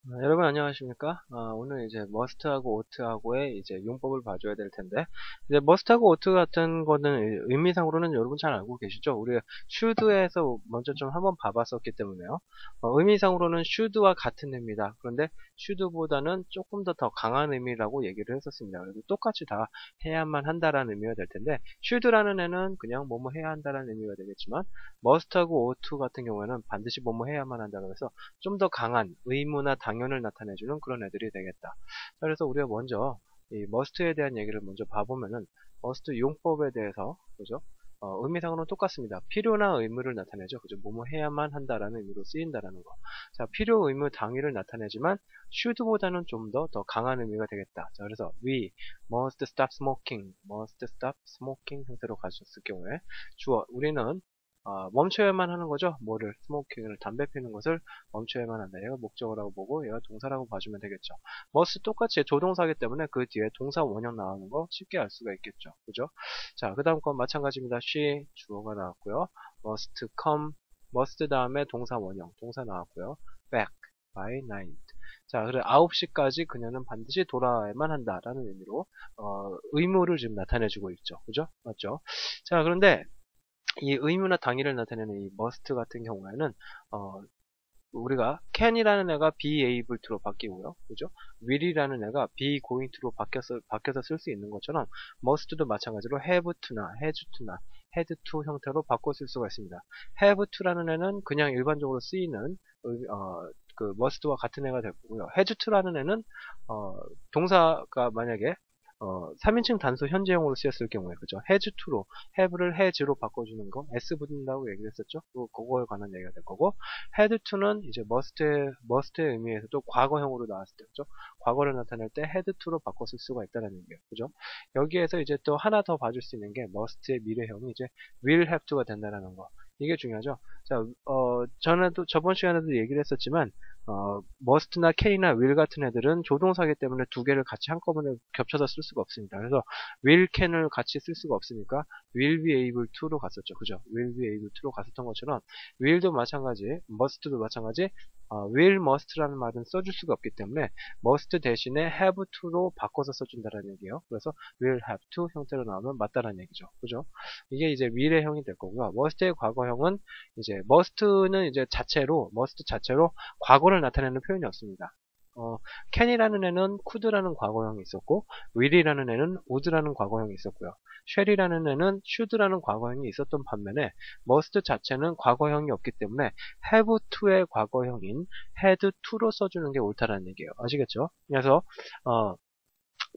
여러분 안녕하십니까? 오늘 이제 머스트하고 오트하고의 이제 용법을 봐줘야 될 텐데, 이제 머스트하고 오트 같은 거는 의미상으로는 여러분 잘 알고 계시죠? 우리가 should에서 먼저 좀 한번 봐봤었기 때문에요. 의미상으로는 should와 같은 의미다. 그런데 should보다는 조금 더 강한 의미라고 얘기를 했었습니다. 그래서 똑같이 다 해야만 한다라는 의미가 될 텐데, should라는 애는 그냥 뭐뭐 해야 한다라는 의미가 되겠지만, must하고 ought 같은 경우에는 반드시 뭐뭐 해야만 한다. 그래서 좀 더 강한 의무나 당연을 나타내주는 그런 애들이 되겠다. 그래서 우리가 먼저 이 must에 대한 얘기를 먼저 봐보면은 must 용법에 대해서 그죠? 의미상으로는 똑같습니다. 필요나 의무를 나타내죠. 그죠? 뭐뭐 해야만 한다라는 의미로 쓰인다라는 거. 자, 필요, 의무, 당위를 나타내지만 should보다는 좀 더 강한 의미가 되겠다. 자, 그래서 we must stop smoking, must stop smoking 형태로 가졌을 경우에 주어 우리는 멈춰야만 하는 거죠. 뭐를 스모킹을 담배 피는 것을 멈춰야만 한다. 얘가 목적어라고 보고 얘가 동사라고 봐주면 되겠죠. must 똑같이 조동사기 때문에 그 뒤에 동사 원형 나오는 거 쉽게 알 수가 있겠죠. 그죠? 자, 그 다음 건 마찬가지입니다. she 주어가 나왔고요. must come must 다음에 동사 원형 동사 나왔고요. back by night. 자, 그래 9시까지 그녀는 반드시 돌아와야만 한다라는 의미로 의무를 지금 나타내주고 있죠. 그죠? 맞죠? 자, 그런데 이 의무나 당위를 나타내는 이 must 같은 경우에는 우리가 can이라는 애가 be able to로 바뀌고요. 그죠? will이라는 애가 be going to로 바뀌어서 쓸 수 있는 것처럼 must도 마찬가지로 have to나 has to나 had to 형태로 바꿔 쓸 수가 있습니다. have to라는 애는 그냥 일반적으로 쓰이는 그 must와 같은 애가 될 거고요. has to라는 애는 동사가 만약에 3인칭 단수 현재형으로 쓰였을 경우에, 그죠? has to로, have를 has로 바꿔주는 거, s 붙는다고 얘기를 했었죠? 그거에 관한 얘기가 될 거고, had to는 이제 must의 의미에서도 과거형으로 나왔을 때, 그죠? 과거를 나타낼 때 had to로 바꿔 쓸 수가 있다는 얘기예요. 그죠? 여기에서 이제 또 하나 더 봐줄 수 있는 게 must의 미래형이 이제 will have to가 된다는 거. 이게 중요하죠? 자, 저번 시간에도 얘기를 했었지만, must나 can이나 will 같은 애들은 조동사기 때문에 두 개를 같이 한꺼번에 겹쳐서 쓸 수가 없습니다. 그래서 will, can을 같이 쓸 수가 없으니까 will be able to로 갔었죠. 그죠? will be able to로 갔었던 것처럼 will도 마찬가지, must도 마찬가지, will, must라는 말은 써줄 수가 없기 때문에 must 대신에 have to로 바꿔서 써준다는 얘기예요. 그래서 will have to 형태로 나오면 맞다라는 얘기죠. 그죠? 이게 이제 미래형이 될 거고요. must의 과거형은 이제 must는 이제 must 자체로 과거를 나타내는 표현이 없습니다. can이라는 애는 could라는 과거형이 있었고, will이라는 애는 would라는 과거형이 있었고요. shall이라는 애는 should라는 과거형이 있었던 반면에 must 자체는 과거형이 없기 때문에 have to의 과거형인 had to로 써주는 게 옳다라는 얘기예요. 아시겠죠? 그래서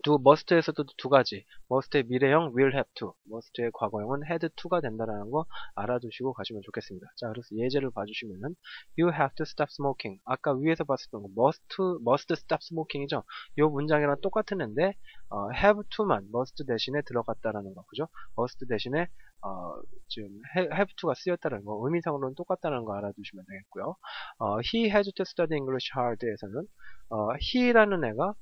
must에서도 두 가지, must의 미래형 will have to, must의 과거형은 had to가 된다는 거 알아두시고 가시면 좋겠습니다. 자, 그래서 예제를 봐주시면은 you have to stop smoking. 아까 위에서 봤었던 거 must stop smoking이죠. 이 문장이랑 똑같은 애인데 have to만 must 대신에 들어갔다라는 거, 그죠? must 대신에 지금 have to가 쓰였다는 거, 의미상으로는 똑같다는 거 알아두시면 되겠고요. he has to study English hard에서는 he라는 애가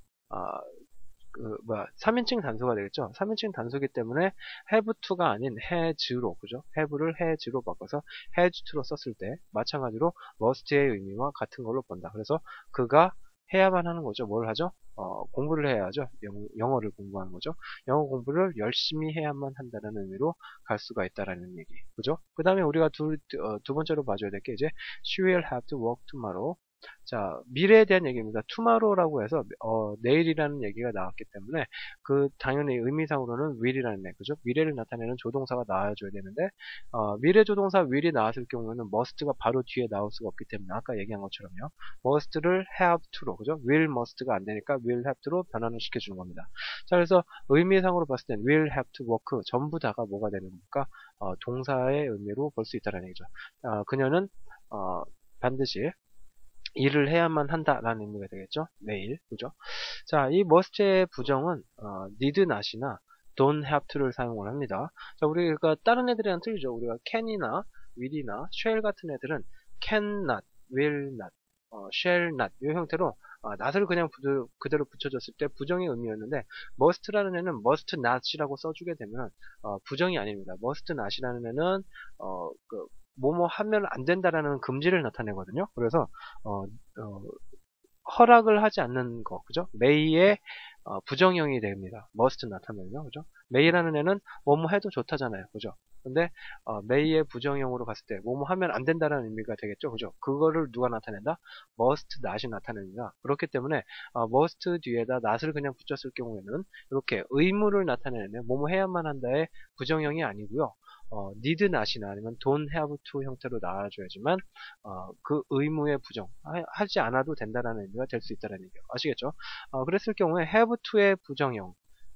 3인칭 단수가 되겠죠. 3인칭 단수기 때문에 have to가 아닌 has로, 그죠? have를 has로 바꿔서 has to로 썼을 때, 마찬가지로 must의 의미와 같은 걸로 본다. 그래서 그가 해야만 하는 거죠. 뭘 하죠? 공부를 해야 하죠. 영어를 공부하는 거죠. 영어 공부를 열심히 해야만 한다는 의미로 갈 수가 있다라는 얘기. 그죠? 그 다음에 우리가 두 번째로 봐줘야 될 게 이제 she will have to work tomorrow. 자, 미래에 대한 얘기입니다. tomorrow라고 해서 내일이라는 얘기가 나왔기 때문에 당연히 의미상으로는 will이라는 애, 그죠? 미래를 나타내는 조동사가 나와줘야 되는데 미래 조동사 will이 나왔을 경우에는 must가 바로 뒤에 나올 수가 없기 때문에 아까 얘기한 것처럼요. must를 have to로, 그죠? will, must가 안 되니까 will have to로 변환을 시켜주는 겁니다. 자, 그래서 의미상으로 봤을 땐 will have to work 전부 다가 뭐가 되는 겁니까? 동사의 의미로 볼 수 있다는 얘기죠. 그녀는 반드시 일을 해야만 한다라는 의미가 되겠죠. 매일, 그죠? 자, 이 must의 부정은 need not이나 don't have to를 사용을 합니다. 자, 우리가 다른 애들이랑 틀리죠. 우리가 can이나 will이나 shall 같은 애들은 can not, will not, shall not 이 형태로 not을 그냥 그대로 붙여줬을 때 부정의 의미였는데 must라는 애는 must not이라고 써주게 되면 부정이 아닙니다. must not이라는 애는 뭐뭐 하면 안 된다라는 금지를 나타내거든요. 그래서 허락을 하지 않는 거, 그죠? may의 부정형이 됩니다. must 나타나면요, 그죠? may라는 애는 뭐뭐 해도 좋다잖아요, 그죠? 근데 may의 부정형으로 갔을 때 뭐뭐 하면 안 된다는 의미가 되겠죠, 그죠? 그거를 누가 나타낸다? must not이 나타냅니다. 그렇기 때문에 must 뒤에다 not을 그냥 붙였을 경우에는 이렇게 의무를 나타내는 뭐뭐 해야만 한다의 부정형이 아니고요. need not이나 아니면 don't have to 형태로 나와줘야지만 그 의무의 부정 하지 않아도 된다라는 의미가 될 수 있다는 얘기예요. 아시겠죠? 그랬을 경우에 have to의 부정형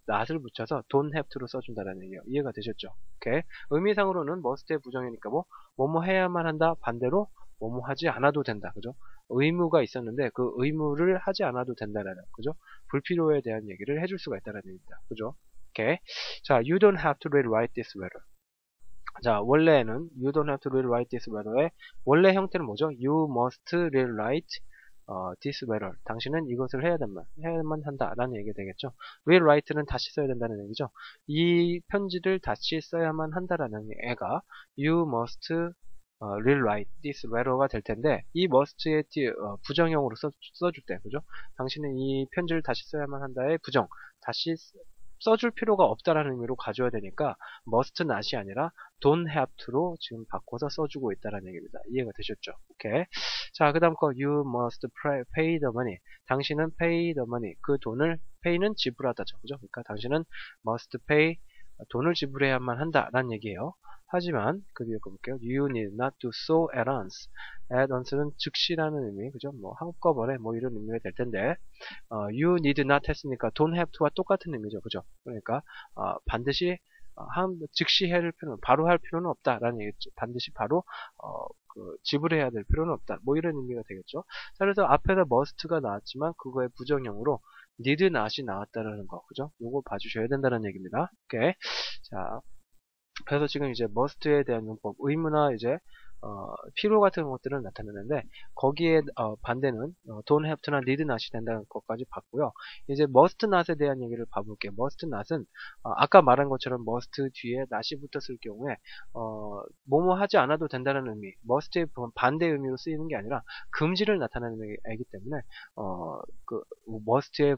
not을 붙여서 don't have to로 써준다는 얘기예요. 이해가 되셨죠? 오케이. 의미상으로는 must의 부정이니까 뭐뭐 해야만 한다. 반대로 뭐뭐 하지 않아도 된다. 그죠? 의무가 있었는데 그 의무를 하지 않아도 된다라는, 그죠? 불필요에 대한 얘기를 해줄 수가 있다는 얘기입니다. 그죠? 오케이. 자, you don't have to rewrite this letter. 자, 원래는 you don't have to rewrite this letter의 원래 형태는 뭐죠? You must rewrite this letter. 당신은 이것을 해야만 한다라는 얘기가 되겠죠. rewrite는 다시 써야 된다는 얘기죠. 이 편지를 다시 써야만 한다라는 애가 you must rewrite this letter가 될 텐데, 이 must의 부정형으로 써줄 때, 그죠? 당신은 이 편지를 다시 써야만 한다의 부정, 다시 써줄 필요가 없다라는 의미로 가져야 되니까 must not이 아니라 don't have to로 지금 바꿔서 써주고 있다라는 얘기입니다. 이해가 되셨죠? 오케이. 자, 그 다음 거 you must pay the money. 당신은 pay the money. 그 돈을 pay는 지불하다죠. 그죠? 그러니까 당신은 must pay 돈을 지불해야만 한다라는 얘기예요. 하지만 그 뒤에 거 볼게요. You need not to so at once. at once는 즉시라는 의미, 그죠? 뭐 한꺼번에 뭐 이런 의미가 될 텐데, you need not 했으니까 don't have to와 똑같은 의미죠, 그죠? 그러니까 반드시 즉시 해야 필요는, 바로 할 필요는 없다라는 얘기죠. 반드시 바로 지불해야 될 필요는 없다. 뭐 이런 의미가 되겠죠. 자, 그래서 앞에서 must가 나왔지만 그거의 부정형으로 need not이 나왔다라는 거, 그죠? 요거 봐주셔야 된다는 얘기입니다. 오케이. 자. 그래서 지금 이제 must에 대한 용법, 의무나 이제 필요 같은 것들을 나타내는데, 거기에 반대는 don't have to나 need not이 된다는 것까지 봤고요. 이제 must not에 대한 얘기를 봐볼게요. must not은 아까 말한 것처럼 must 뒤에 not이 붙었을 경우에 뭐뭐 하지 않아도 된다는 의미, must의 반대 의미로 쓰이는 게 아니라 금지를 나타내는 애기 때문에 그 must의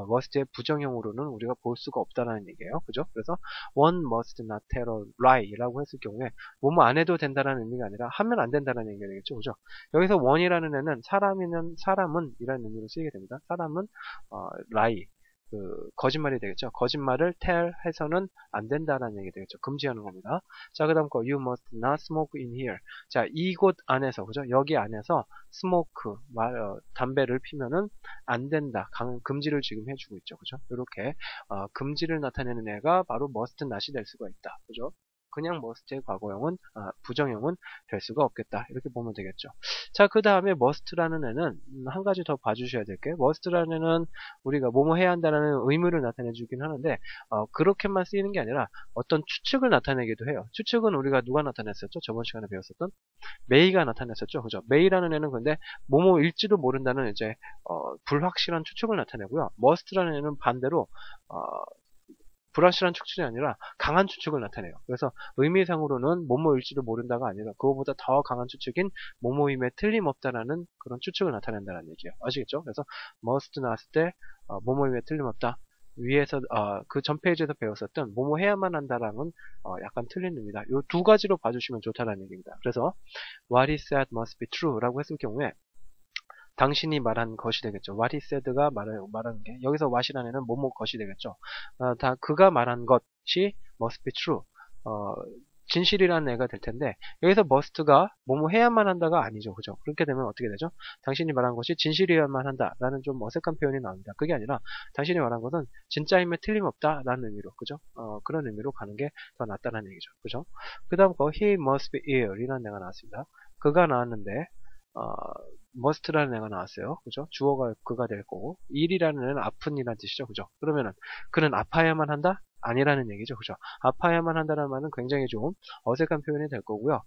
must의 부정형으로는 우리가 볼 수가 없다는 얘기예요. 그죠? 그래서 one must not tell a lie라고 했을 경우에 뭐뭐 안 해도 된다는 의미가 아니라 하면 안 된다는 얘기가 되겠죠. 그죠? 여기서 one이라는 애는 사람은 이라는 의미로 쓰이게 됩니다. 사람은 lie, 거짓말이 되겠죠. 거짓말을 tell 해서는 안 된다는 얘기 되겠죠. 금지하는 겁니다. 자, 그 다음 거 you must not smoke in here. 자, 이곳 안에서, 그죠? 여기 안에서 smoke, 담배를 피면은 안 된다. 금지를 지금 해주고 있죠. 그죠? 이렇게 금지를 나타내는 애가 바로 must not이 될 수가 있다. 그죠? 그냥 must의 과거형은 부정형은 될 수가 없겠다. 이렇게 보면 되겠죠. 자, 그 다음에 must라는 애는 한 가지 더 봐주셔야 될 게, must라는 애는 우리가 뭐뭐 해야 한다는 의무를 나타내 주긴 하는데 그렇게만 쓰이는 게 아니라 어떤 추측을 나타내기도 해요. 추측은 우리가 누가 나타냈었죠? 저번 시간에 배웠었던 may가 나타냈었죠. 그죠? may라는 애는 근데 뭐뭐일지도 모른다는 이제 불확실한 추측을 나타내고요. must라는 애는 반대로 불확실한 추측이 아니라 강한 추측을 나타내요. 그래서 의미상으로는 뭐뭐일지도 모른다가 아니라 그거보다 더 강한 추측인 뭐뭐임에 틀림없다라는 그런 추측을 나타낸다는 얘기예요. 아시겠죠? 그래서 must 나왔을 때 뭐뭐임에 틀림없다. 위에서 그 전 페이지에서 배웠었던 뭐뭐 해야만 한다랑은 약간 틀린 의미다. 이 두 가지로 봐주시면 좋다는 얘기입니다. 그래서 what is said must be true라고 했을 경우에 당신이 말한 것이 되겠죠. What he said가 말하는 게, 여기서 what이라는 애는 뭐뭐 것이 되겠죠. 다 그가 말한 것이 must be true. 진실이라는 애가 될 텐데, 여기서 must가 뭐뭐 해야만 한다가 아니죠. 그죠? 그렇게 되면 어떻게 되죠? 당신이 말한 것이 진실이어야만 한다라는 좀 어색한 표현이 나옵니다. 그게 아니라 당신이 말한 것은 진짜임에 틀림없다라는 의미로, 그죠? 그런 의미로 가는 게 더 낫다는 얘기죠. 그죠? 그 다음 거 he must be ill 이라는 애가 나왔습니다. 그가 나왔는데 must라는 애가 나왔어요. 그죠? 주어가 그가 될 거고, ill이라는 애는 아픈이라는 뜻이죠. 그죠? 그러면은 그는 아파야만 한다? 아니라는 얘기죠. 그죠? 아파야만 한다는 말은 굉장히 좀 어색한 표현이 될 거고요.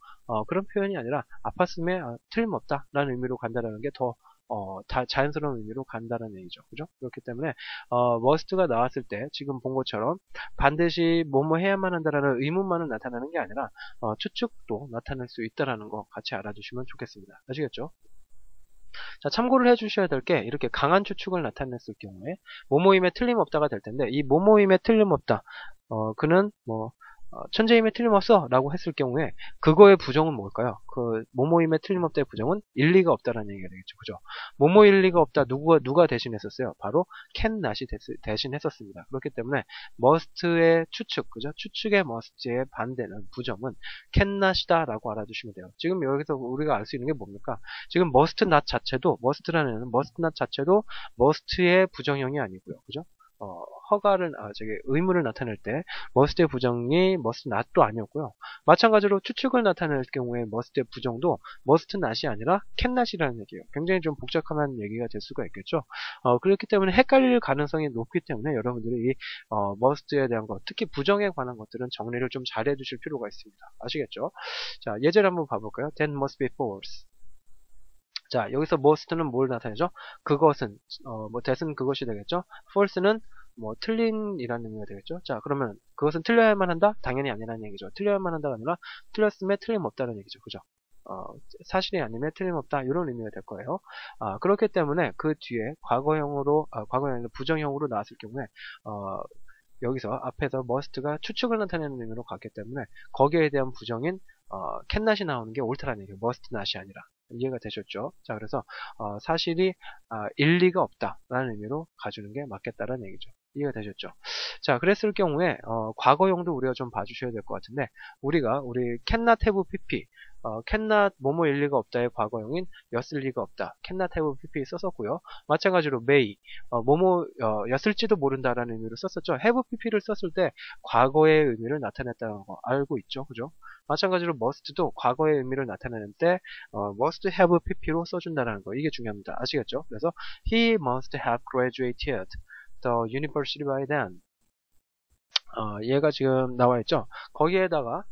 그런 표현이 아니라 아팠음에 틀림없다라는 의미로 간다라는 게 더 자연스러운 의미로 간다는 얘기죠. 그죠? 그렇기 때문에 must가 나왔을 때 지금 본 것처럼 반드시 뭐뭐 해야만 한다라는 의문만은 나타나는 게 아니라 추측도 나타낼 수 있다라는 거 같이 알아두시면 좋겠습니다. 아시겠죠? 자, 참고를 해주셔야 될 게 이렇게 강한 추측을 나타냈을 경우에 모모임에 틀림없다가 될 텐데 이 모모임에 틀림없다. 그는 뭐 천재임에 틀림없어 라고 했을 경우에 그거의 부정은 뭘까요? 그 모모임에 틀림없다의 부정은 일리가 없다라는 얘기가 되겠죠. 그죠? 모모 일리가 없다. 누가 대신했었어요? 바로 캔낫이 대신했었습니다. 그렇기 때문에 must의 추측, 그죠? 추측의 must의 반대는 부정은 캔낫이다 라고 알아두시면 돼요. 지금 여기서 우리가 알 수 있는 게 뭡니까? 지금 must not 자체도 must라는 must not 자체도 must의 부정형이 아니고요. 그죠? 의무를 나타낼 때 must의 부정이 must not도 아니었고요. 마찬가지로 추측을 나타낼 경우에 must의 부정도 must not이 아니라 can not이라는 얘기예요. 굉장히 좀 복잡한 얘기가 될 수가 있겠죠. 그렇기 때문에 헷갈릴 가능성이 높기 때문에 여러분들이 이 must에 대한 것, 특히 부정에 관한 것들은 정리를 좀 잘해 두실 필요가 있습니다. 아시겠죠? 자, 예제를 한번 봐볼까요? That must be false. 자, 여기서 must는 뭘 나타내죠? 그것은, that은 그것이 되겠죠? false는 틀린이라는 의미가 되겠죠? 자, 그러면 그것은 틀려야만 한다? 당연히 아니라는 얘기죠. 틀려야만 한다가 아니라 틀렸음에 틀림없다는 얘기죠. 그죠? 사실이 아니면 틀림없다. 이런 의미가 될 거예요. 그렇기 때문에 그 뒤에 과거형이 아니라 부정형으로 나왔을 경우에, 여기서 앞에서 must가 추측을 나타내는 의미로 갔기 때문에 거기에 대한 부정인 캔낫이 나오는 게 옳다라는 얘기예요. must not이 아니라. 이해가 되셨죠? 자, 그래서 사실이 일리가 없다라는 의미로 가주는 게 맞겠다라는 얘기죠. 이해가 되셨죠? 자, 그랬을 경우에 과거형도 우리가 좀 봐주셔야 될 것 같은데 우리 cannot have pp cannot 뭐뭐 일리가 없다의 과거형인 였을 리가 없다. cannot have pp 썼었고요. 마찬가지로 may 였을지도 모른다라는 의미로 썼었죠. have pp를 썼을 때 과거의 의미를 나타냈다는 거 알고 있죠, 그죠? 마찬가지로 must도 과거의 의미를 나타내는 때 must have pp로 써준다는 거 이게 중요합니다. 아시겠죠? 그래서 he must have graduated the university by then. 얘가 지금 나와 있죠. 거기에다가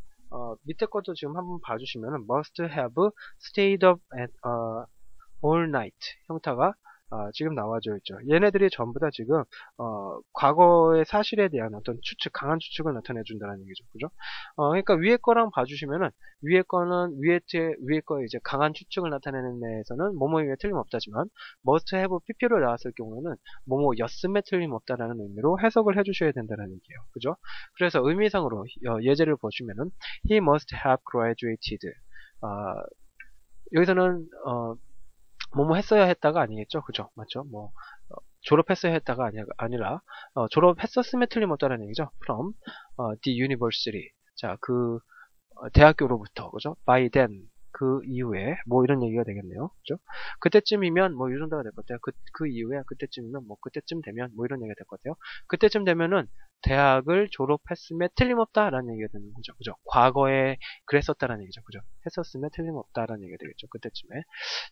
밑에 것도 지금 한번 봐주시면은 must have stayed up at all night 형태가 지금 나와져 있죠. 얘네들이 전부 다 지금 과거의 사실에 대한 어떤 추측, 강한 추측을 나타내 준다는 얘기죠. 그죠? 그러니까 위에 거랑 봐주시면은 위에 거에 이제 강한 추측을 나타내는 데에서는 뭐뭐에 틀림없다지만 must have pp로 나왔을 경우에는 뭐뭐였음에 틀림없다라는 의미로 해석을 해주셔야 된다는 얘기예요. 그죠? 그래서 의미상으로 예제를 보시면은 he must have graduated. 여기서는 뭐뭐 했어야 했다가 아니겠죠? 그죠? 맞죠? 졸업했어야 했다가 아니라 졸업했었음에 틀림없다는 얘기죠. From the university. 자, 대학교로부터, 그죠? By then. 그 이후에, 이런 얘기가 되겠네요. 그죠? 그때쯤이면, 이 정도가 될 것 같아요. 그 이후에, 그때쯤이면, 그때쯤 되면, 이런 얘기가 될 것 같아요. 그때쯤 되면은, 대학을 졸업했음에 틀림없다라는 얘기가 되는 거죠. 그죠? 과거에 그랬었다라는 얘기죠. 그죠? 했었음에 틀림없다라는 얘기가 되겠죠. 그때쯤에.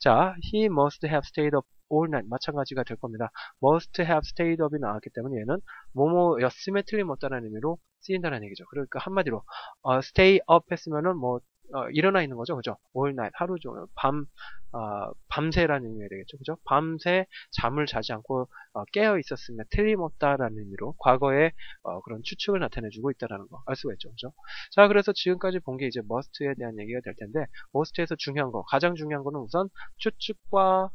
자, he must have stayed up all night. 마찬가지가 될 겁니다. must have stayed up이 나왔기 때문에 얘는 뭐뭐였음에 틀림없다라는 의미로 쓰인다는 얘기죠. 그러니까 한마디로 stay up 했으면은 일어나 있는 거죠. 그죠? all night. 하루 종일 밤새라는 의미가 되겠죠. 그죠? 밤새 잠을 자지 않고 깨어 있었으면 틀림없다라는 의미로 과거에 그런 추측을 나타내주고 있다는 거 알 수가 있죠. 그죠? 자, 그래서 지금까지 본 게 이제 must에 대한 얘기가 될 텐데 must에서 가장 중요한 거는 우선 추측과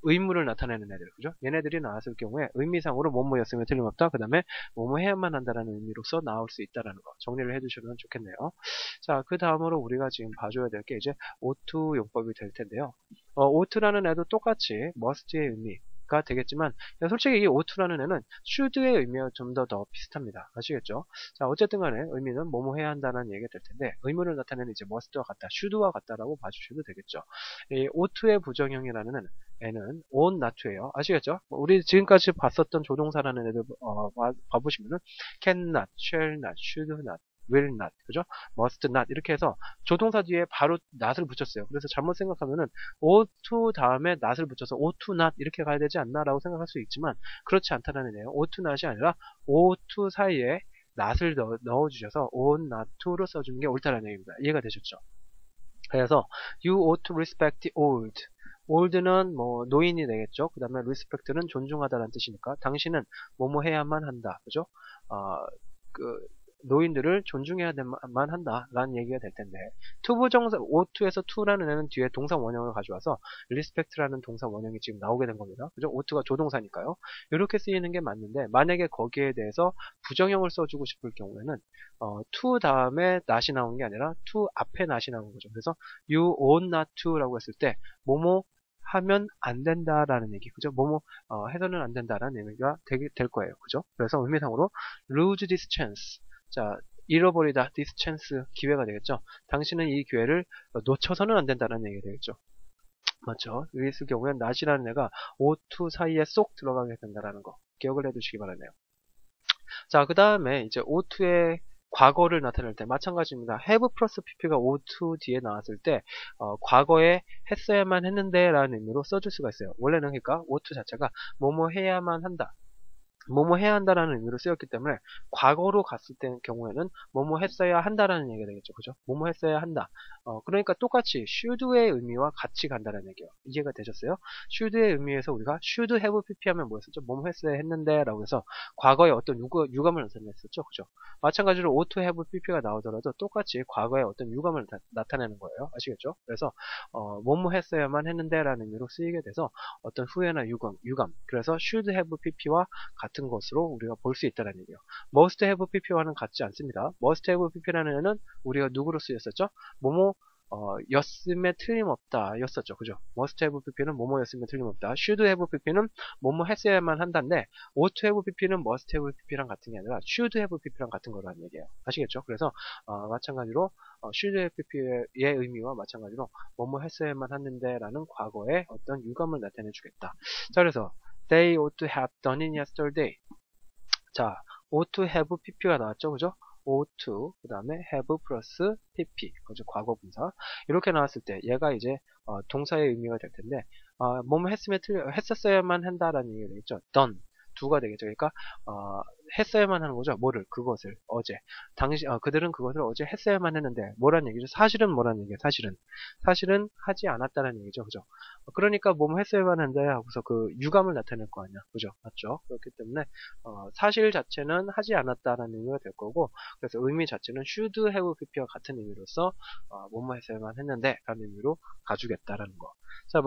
의무를 나타내는 애들, 그죠? 얘네들이 나왔을 경우에 의미상으로 뭐뭐였으면 틀림없다. 그 다음에 뭐뭐 해야만 한다라는 의미로서 나올 수 있다라는 거 정리를 해주시면 좋겠네요. 자, 그 다음으로 우리가 지금 봐줘야 될 게 이제 ought 용법이 될 텐데요. ought라는 애도 똑같이 must의 의미가 되겠지만 솔직히 이 ought라는 애는 should의 의미와 좀 더 비슷합니다. 아시겠죠? 자, 어쨌든 간에 의미는 뭐뭐 해야 한다는 얘기가 될 텐데 의무를 나타내는 이제 must와 같다, should와 같다라고 봐주셔도 되겠죠. 이 ought의 부정형이라는 애는 ought not to예요. 아시겠죠? 우리 지금까지 봤었던 조동사라는 애들 봐보시면은 can not, shall not, should not, will not, 그죠? must not 이렇게 해서 조동사 뒤에 바로 not을 붙였어요. 그래서 잘못 생각하면은 ought to 다음에 not을 붙여서 ought to not 이렇게 가야 되지 않나 라고 생각할 수 있지만 그렇지 않다는 애예요. ought to not이 아니라 ought to 사이에 not을 넣어주셔서 ought not to로 써주는 게 옳다는 얘기입니다. 이해가 되셨죠? 그래서 you ought to respect the old. old는 노인이 되겠죠. 그 다음에 respect는 존중하다라는 뜻이니까 당신은 뭐뭐 해야만 한다. 그죠? 노인들을 존중해야만 한다라는 얘기가 될 텐데, 투부정사 ought-에서 to라는 애는 뒤에 동사 원형을 가져와서 respect라는 동사 원형이 지금 나오게 된 겁니다. 그죠? ought-가 조동사니까요. 이렇게 쓰이는 게 맞는데, 만약에 거기에 대해서 부정형을 써주고 싶을 경우에는 to 다음에 not이 나오는 게 아니라 to 앞에 not이 나오는 거죠. 그래서 you ought not to라고 했을 때 뭐뭐 하면 안 된다라는 얘기, 그죠? 뭐뭐 해서는 안 된다라는 의미가 될 거예요, 그죠? 그래서 의미상으로 lose this chance, 자, 잃어버리다, this chance, 기회가 되겠죠. 당신은 이 기회를 놓쳐서는 안 된다는 얘기가 되겠죠. 맞죠? 여기 있을 경우에는 not이라는 애가 ought to 사이에 쏙 들어가게 된다라는 거 기억을 해두시기 바라네요. 자, 그 다음에 이제 ought to의 과거를 나타낼 때 마찬가지입니다. have 플러스 pp가 ought to 뒤에 나왔을 때 과거에 했어야만 했는데 라는 의미로 써줄 수가 있어요. 원래는 그러니까 ought to 자체가 뭐뭐 해야만 한다, 뭐뭐 해야 한다라는 의미로 쓰였기 때문에 과거로 갔을 때 경우에는 뭐뭐 했어야 한다라는 얘기가 되겠죠. 그죠? 뭐뭐 했어야 한다. 그러니까 똑같이 should의 의미와 같이 간다는 얘기예요. 이해가 되셨어요? should의 의미에서 우리가 should have pp 하면 뭐였었죠? 뭐뭐 했어야 했는데 라고 해서 과거에 어떤 유감을 나타냈었죠. 그죠? 마찬가지로 ought to have pp가 나오더라도 똑같이 과거에 어떤 유감을 나타내는 거예요. 아시겠죠? 그래서 뭐뭐 했어야만 했는데 라는 의미로 쓰이게 돼서 어떤 후회나 유감. 그래서 should have pp와 같은 것으로 우리가 볼 수 있다는 얘기예요. must have pp와는 같지 않습니다. must have pp라는 애는 우리가 누구로 쓰였었죠? 뭐뭐 였음에 틀림없다 였었죠. 그죠? must have pp는 뭐뭐였으면 틀림없다. should have pp는 뭐뭐 했어야만 한다인데 ought to have pp는 must have pp랑 같은 게 아니라 should have pp랑 같은 거라는 얘기예요. 아시겠죠? 그래서 마찬가지로 should have pp의 의미와 마찬가지로 뭐뭐 했어야만 했는데 라는 과거의 어떤 유감을 나타내 주겠다. 자, 그래서 they ought to have done it yesterday. 자, ought to have pp가 나왔죠. 그죠? ought to, 그 다음에 have 플러스 pp, 그죠? 과거 분사. 이렇게 나왔을 때 얘가 이제 동사의 의미가 될 텐데 뭐뭐 했었어야만 한다라는 얘기가 되겠죠. done. 두가 되겠죠. 그러니까 했어야만 하는 거죠. 뭐를? 그것을. 어제. 그들은 그것을 어제 했어야만 했는데 뭐라는 얘기죠? 사실은 뭐라는 얘기예요? 사실은 하지 않았다는 얘기죠. 그죠? 그러니까 뭐뭐 했어야만 한데 하고서 그 유감을 나타낼 거 아니야. 그죠? 맞죠? 그렇기 때문에 사실 자체는 하지 않았다라는 의미가 될 거고, 그래서 의미 자체는 should have pp와 같은 의미로서 뭐뭐 했어야만 했는데 라는 의미로 가주겠다라는 거. 자,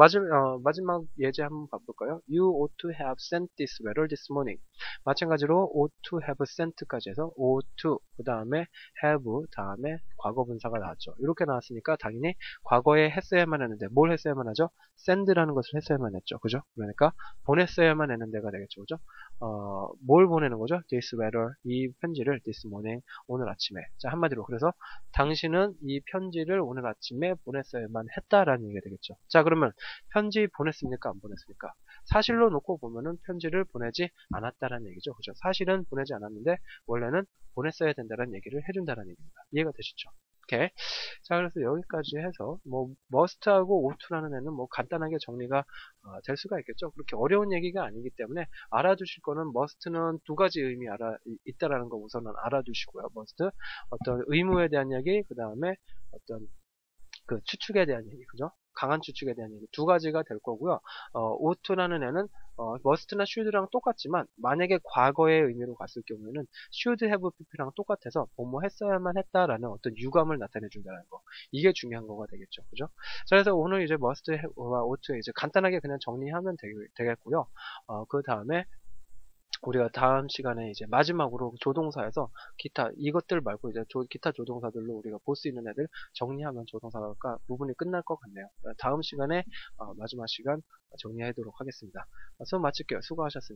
마지막 예제 한번 봐볼까요? You ought to have sent this letter this morning. 마찬가지로 ought to have sent까지 해서 ought to, 그 다음에 have, 다음에 과거 분사가 나왔죠. 이렇게 나왔으니까 당연히 과거에 했어야만 했는데 뭘 했어야만 하죠? send라는 것을 했어야만 했죠. 그죠? 그러니까 보냈어야만 했는데가 되겠죠. 그죠? 뭘 보내는 거죠? This letter, 이 편지를 this morning, 오늘 아침에. 자, 한마디로 그래서 당신은 이 편지를 오늘 아침에 보냈어야만 했다라는 얘기가 되겠죠. 자, 그러면 편지 보냈습니까? 안 보냈습니까? 사실로 놓고 보면은 편지를 보내지 않았다라는 얘기죠. 그죠? 사실은 보내지 않았는데 원래는 보냈어야 된다는 얘기를 해준다는 얘기입니다. 이해가 되시죠? 오케이. 자, 그래서 여기까지 해서 뭐 must하고 ought-라는 애는 뭐 간단하게 정리가 될 수가 있겠죠. 그렇게 어려운 얘기가 아니기 때문에 알아두실 거는 must는 두 가지 의미 있다라는 거 우선은 알아두시고요. must 어떤 의무에 대한 얘기, 그 다음에 어떤 그 추측에 대한 얘기, 그죠? 강한 추측에 대한 얘기 두 가지가 될 거고요. ought-라는 애는 must나 should랑 똑같지만 만약에 과거의 의미로 갔을 경우에는 should have pp랑 똑같아서 뭐뭐 했어야만 했다라는 어떤 유감을 나타내 준다는 거, 이게 중요한 거가 되겠죠. 그죠? 자, 그래서 오늘 이제 must와 ought 이제 간단하게 그냥 정리하면 되겠고요. 그 다음에 우리가 다음 시간에 이제 마지막으로 조동사에서 기타 이것들 말고 이제 기타 조동사들로 우리가 볼 수 있는 애들 정리하면 조동사가 부분이 끝날 것 같네요. 다음 시간에 마지막 시간 정리하도록 하겠습니다. 수업 마칠게요. 수고하셨습니다.